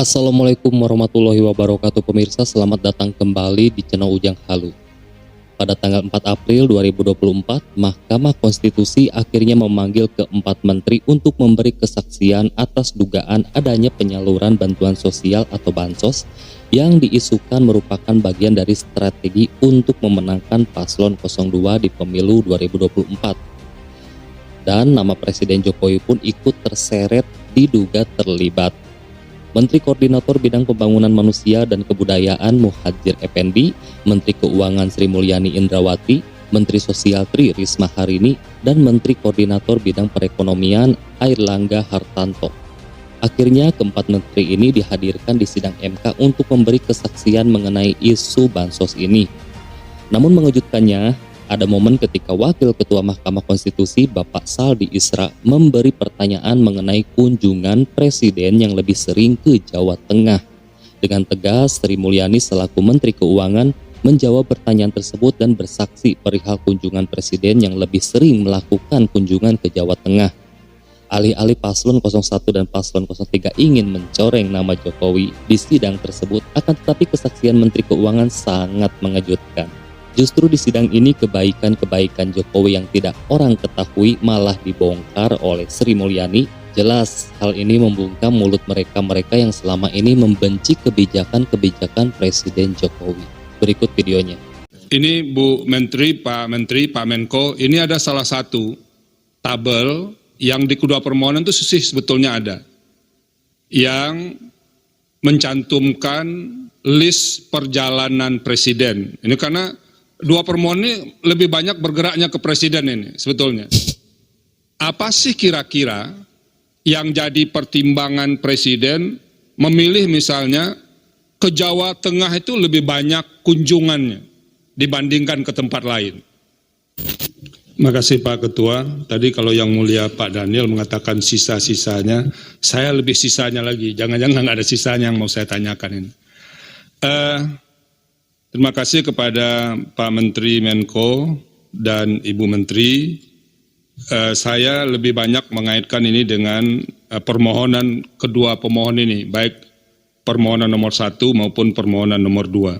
Assalamualaikum warahmatullahi wabarakatuh pemirsa, selamat datang kembali di channel Ujang Halu. Pada tanggal 4 April 2024, Mahkamah Konstitusi akhirnya memanggil keempat menteri untuk memberi kesaksian atas dugaan adanya penyaluran bantuan sosial atau bansos yang diisukan merupakan bagian dari strategi untuk memenangkan paslon 02 di pemilu 2024. Dan nama Presiden Jokowi pun ikut terseret diduga terlibat. Menteri Koordinator Bidang Pembangunan Manusia dan Kebudayaan Muhadjir Effendi, Menteri Keuangan Sri Mulyani Indrawati, Menteri Sosial Tri Risma Harini, dan Menteri Koordinator Bidang Perekonomian Airlangga Hartarto. Akhirnya keempat menteri ini dihadirkan di sidang MK untuk memberi kesaksian mengenai isu bansos ini. Namun mengejutkannya, ada momen ketika Wakil Ketua Mahkamah Konstitusi Bapak Saldi Isra memberi pertanyaan mengenai kunjungan Presiden yang lebih sering ke Jawa Tengah. Dengan tegas, Sri Mulyani selaku Menteri Keuangan menjawab pertanyaan tersebut dan bersaksi perihal kunjungan Presiden yang lebih sering melakukan kunjungan ke Jawa Tengah. Alih-alih paslon 01 dan paslon 03 ingin mencoreng nama Jokowi di sidang tersebut, akan tetapi kesaksian Menteri Keuangan sangat mengejutkan. Justru di sidang ini kebaikan-kebaikan Jokowi yang tidak orang ketahui malah dibongkar oleh Sri Mulyani. Jelas hal ini membungkam mulut mereka-mereka yang selama ini membenci kebijakan-kebijakan Presiden Jokowi. Berikut videonya. Ini Bu Menteri, Pak Menko, ini ada salah satu tabel yang di kedua permohonan itu sih sebetulnya ada. Yang mencantumkan list perjalanan Presiden. Ini karena dua permohonan ini lebih banyak bergeraknya ke Presiden ini sebetulnya. Apa sih kira-kira yang jadi pertimbangan Presiden memilih misalnya ke Jawa Tengah itu lebih banyak kunjungannya dibandingkan ke tempat lain? Terima kasih Pak Ketua. Tadi kalau yang mulia Pak Daniel mengatakan sisa-sisanya, saya lebih sisanya lagi. Jangan-jangan nggak ada sisanya yang mau saya tanyakan ini. Terima kasih kepada Pak Menteri Menko dan Ibu Menteri. Saya lebih banyak mengaitkan ini dengan permohonan kedua pemohon ini, baik permohonan nomor 1 maupun permohonan nomor 2.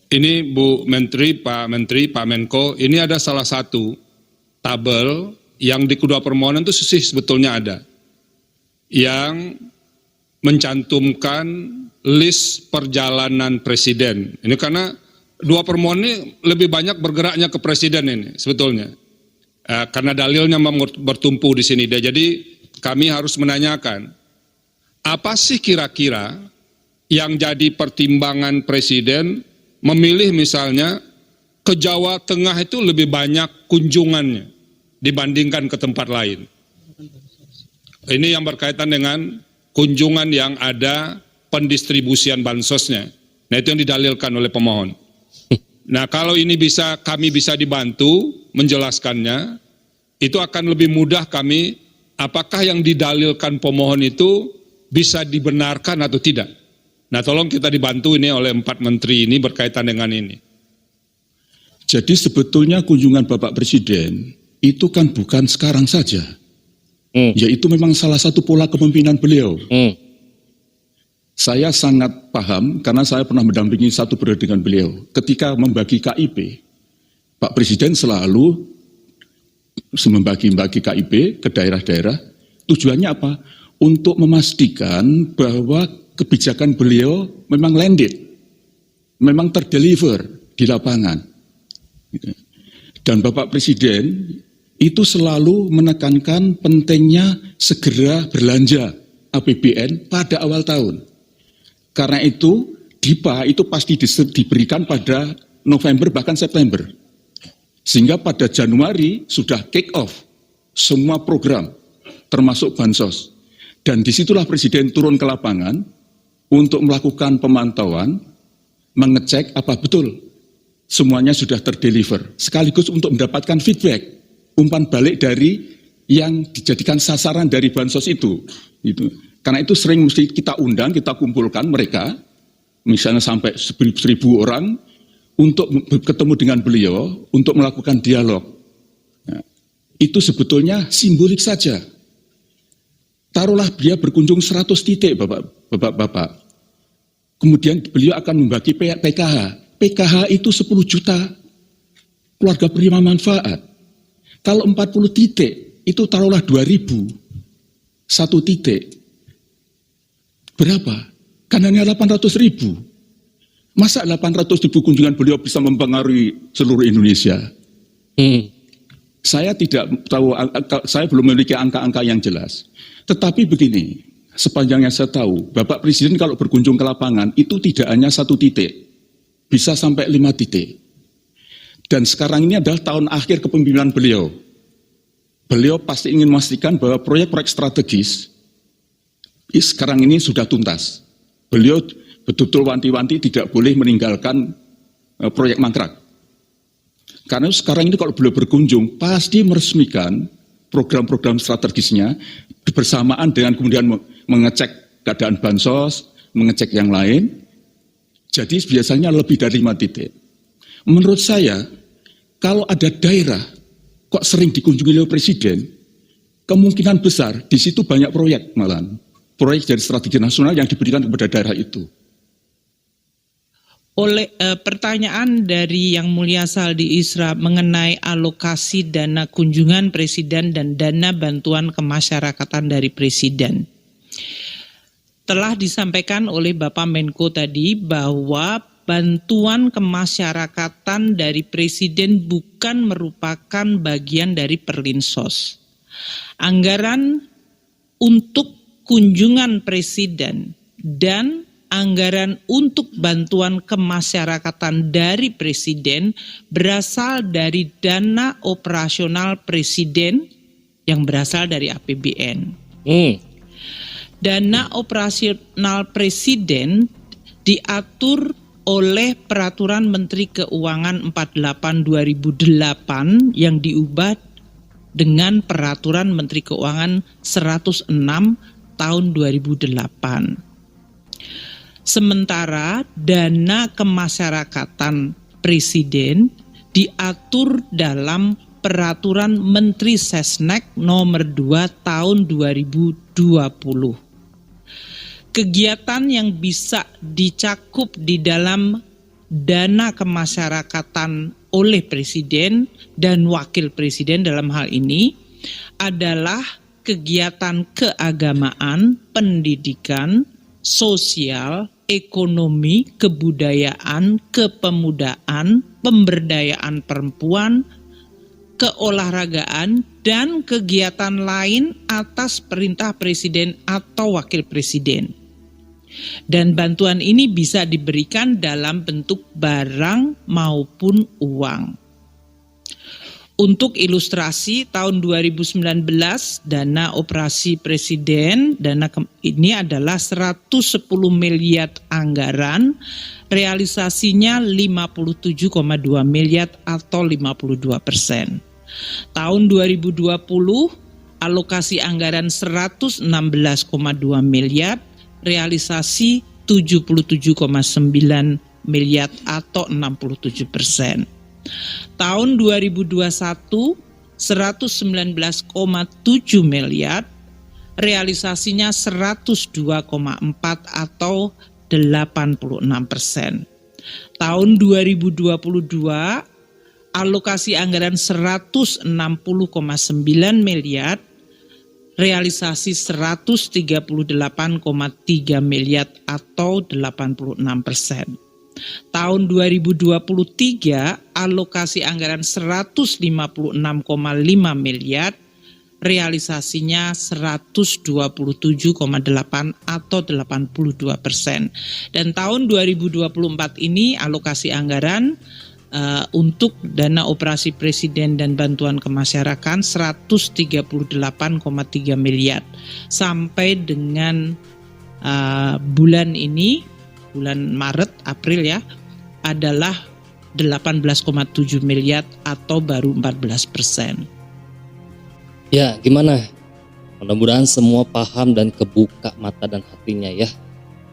Ini Bu Menteri, Pak Menko, ini ada salah satu tabel yang di kedua permohonan itu sih sebetulnya ada. Yang mencantumkan list perjalanan Presiden. Ini karena dua permohonan ini lebih banyak bergeraknya ke Presiden ini sebetulnya. Karena dalilnya bertumpu di sini. Jadi kami harus menanyakan, apa sih kira-kira yang jadi pertimbangan Presiden memilih misalnya ke Jawa Tengah itu lebih banyak kunjungannya dibandingkan ke tempat lain? Ini yang berkaitan dengan kunjungan yang ada pendistribusian bansosnya. Nah itu yang didalilkan oleh pemohon. Nah kalau ini kami bisa dibantu menjelaskannya, itu akan lebih mudah kami, apakah yang didalilkan pemohon itu bisa dibenarkan atau tidak. Nah tolong kita dibantu ini oleh 4 menteri ini berkaitan dengan ini. Jadi sebetulnya kunjungan Bapak Presiden itu kan bukan sekarang saja. Yaitu memang salah satu pola kepemimpinan beliau. Saya sangat paham karena saya pernah mendampingi satu periode dengan beliau. Ketika membagi KIP, Pak Presiden selalu membagi KIP ke daerah-daerah. Tujuannya apa? Untuk memastikan bahwa kebijakan beliau memang landed, memang terdeliver di lapangan. Dan Bapak Presiden itu selalu menekankan pentingnya segera belanja APBN pada awal tahun. Karena itu DIPA itu pasti diberikan pada November bahkan September. Sehingga pada Januari sudah kick off semua program termasuk bansos. Dan disitulah Presiden turun ke lapangan untuk melakukan pemantauan, mengecek apa betul semuanya sudah terdeliver. Sekaligus untuk mendapatkan feedback, umpan balik dari yang dijadikan sasaran dari bansos itu. Karena itu sering mesti kita undang, kita kumpulkan mereka, misalnya sampai 1.000 orang, untuk ketemu dengan beliau, untuk melakukan dialog. Nah, itu sebetulnya simbolik saja. Taruhlah beliau berkunjung 100 titik, Bapak. Kemudian beliau akan membagi PKH. PKH itu 10 juta keluarga penerima manfaat. Kalau 40 titik, itu taruhlah 2.000. 1 titik. Berapa? Kan hanya 800.000. Masa 800.000 kunjungan beliau bisa mempengaruhi seluruh Indonesia? Saya tidak tahu, saya belum memiliki angka-angka yang jelas. Tetapi begini, sepanjang yang saya tahu, Bapak Presiden kalau berkunjung ke lapangan, itu tidak hanya 1 titik, bisa sampai 5 titik. Dan sekarang ini adalah tahun akhir kepemimpinan beliau. Beliau pasti ingin memastikan bahwa proyek-proyek strategis sekarang ini sudah tuntas. Beliau betul-betul wanti-wanti tidak boleh meninggalkan proyek mangkrak. Karena sekarang ini kalau beliau berkunjung, pasti meresmikan program-program strategisnya bersamaan dengan kemudian mengecek keadaan bansos, mengecek yang lain. Jadi biasanya lebih dari 5 titik. Menurut saya, kalau ada daerah kok sering dikunjungi oleh Presiden, kemungkinan besar di situ banyak proyek malahan. Proyek dari strategi nasional yang diberikan kepada daerah itu. Oleh pertanyaan dari Yang Mulia Saldi Isra mengenai alokasi dana kunjungan Presiden dan dana bantuan kemasyarakatan dari Presiden. Telah disampaikan oleh Bapak Menko tadi bahwa bantuan kemasyarakatan dari Presiden bukan merupakan bagian dari Perlinsos. Anggaran untuk kunjungan Presiden dan anggaran untuk bantuan kemasyarakatan dari Presiden berasal dari dana operasional Presiden yang berasal dari APBN. Dana operasional Presiden diatur oleh Peraturan Menteri Keuangan 48/2008 yang diubah dengan Peraturan Menteri Keuangan 106 tahun 2008. Sementara dana kemasyarakatan Presiden diatur dalam Peraturan Menteri Sesnek nomor 2 tahun 2020. Kegiatan yang bisa dicakup di dalam dana kemasyarakatan oleh Presiden dan Wakil Presiden dalam hal ini adalah kegiatan keagamaan, pendidikan, sosial, ekonomi, kebudayaan, kepemudaan, pemberdayaan perempuan, keolahragaan, dan kegiatan lain atas perintah Presiden atau Wakil Presiden. Dan bantuan ini bisa diberikan dalam bentuk barang maupun uang. Untuk ilustrasi, tahun 2019 dana operasi Presiden, ini adalah 110 miliar anggaran, realisasinya 57,2 miliar atau 52%. Tahun 2020 alokasi anggaran 116,2 miliar, realisasi 77,9 miliar atau 67%. Tahun 2021 119,7 miliar, realisasinya 102,4 atau 86%. Tahun 2022 alokasi anggaran 160,9 miliar, realisasi 138,3 miliar atau 86%. Tahun 2023 alokasi anggaran 156,5 miliar, realisasinya 127,8 atau 82%. Dan tahun 2024 ini alokasi anggaran untuk dana operasi Presiden dan bantuan kemasyarakatan 138,3 miliar. Sampai dengan bulan ini, bulan Maret, April ya, adalah 18,7 miliar atau baru 14%. Ya, gimana? Mudah-mudahan semua paham dan kebuka mata dan hatinya ya.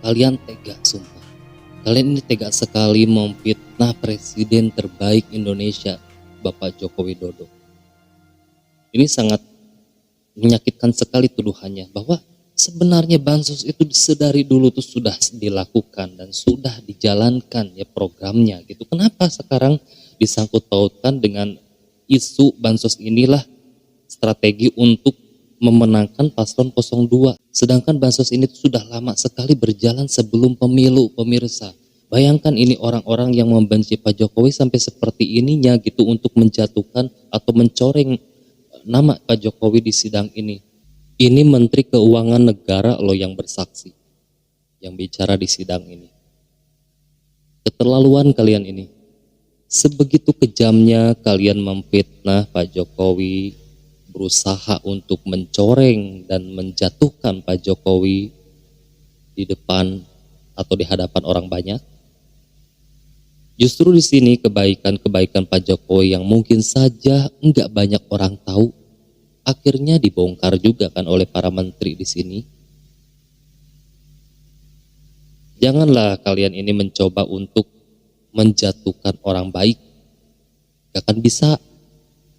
Kalian tega sumpah. Kalian ini tega sekali memfitnah Presiden terbaik Indonesia, Bapak Joko Widodo. Ini sangat menyakitkan sekali tuduhannya bahwa Sebenarnya bansos itu sedari dulu tuh sudah dilakukan dan sudah dijalankan ya programnya gitu. Kenapa sekarang disangkut pautkan dengan isu bansos inilah strategi untuk memenangkan paslon 02. Sedangkan bansos ini tuh sudah lama sekali berjalan sebelum pemilu, pemirsa. Bayangkan ini orang-orang yang membenci Pak Jokowi sampai seperti ininya gitu untuk menjatuhkan atau mencoreng nama Pak Jokowi di sidang ini. Ini Menteri Keuangan Negara loh yang bersaksi, yang bicara di sidang ini. Keterlaluan kalian ini. Sebegitu kejamnya kalian memfitnah Pak Jokowi, berusaha untuk mencoreng dan menjatuhkan Pak Jokowi di depan atau di hadapan orang banyak. Justru di sini kebaikan-kebaikan Pak Jokowi yang mungkin saja enggak banyak orang tahu, akhirnya dibongkar juga kan oleh para menteri di sini. Janganlah kalian ini mencoba untuk menjatuhkan orang baik. Gak akan bisa.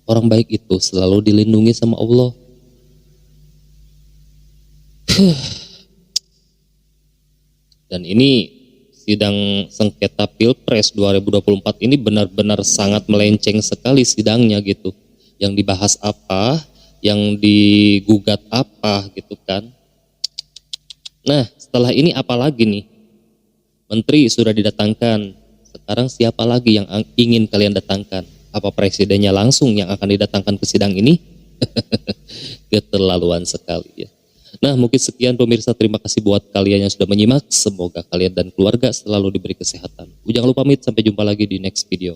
Orang baik itu selalu dilindungi sama Allah. Dan ini sidang sengketa Pilpres 2024 ini benar-benar sangat melenceng sekali sidangnya gitu. Yang dibahas apa, yang digugat apa gitu kan. Nah, setelah ini apa lagi nih? Menteri sudah didatangkan. Sekarang siapa lagi yang ingin kalian datangkan? Apa presidennya langsung yang akan didatangkan ke sidang ini? Keterlaluan sekali ya. Nah, mungkin sekian pemirsa, terima kasih buat kalian yang sudah menyimak. Semoga kalian dan keluarga selalu diberi kesehatan. Jangan lupa pamit, sampai jumpa lagi di next video.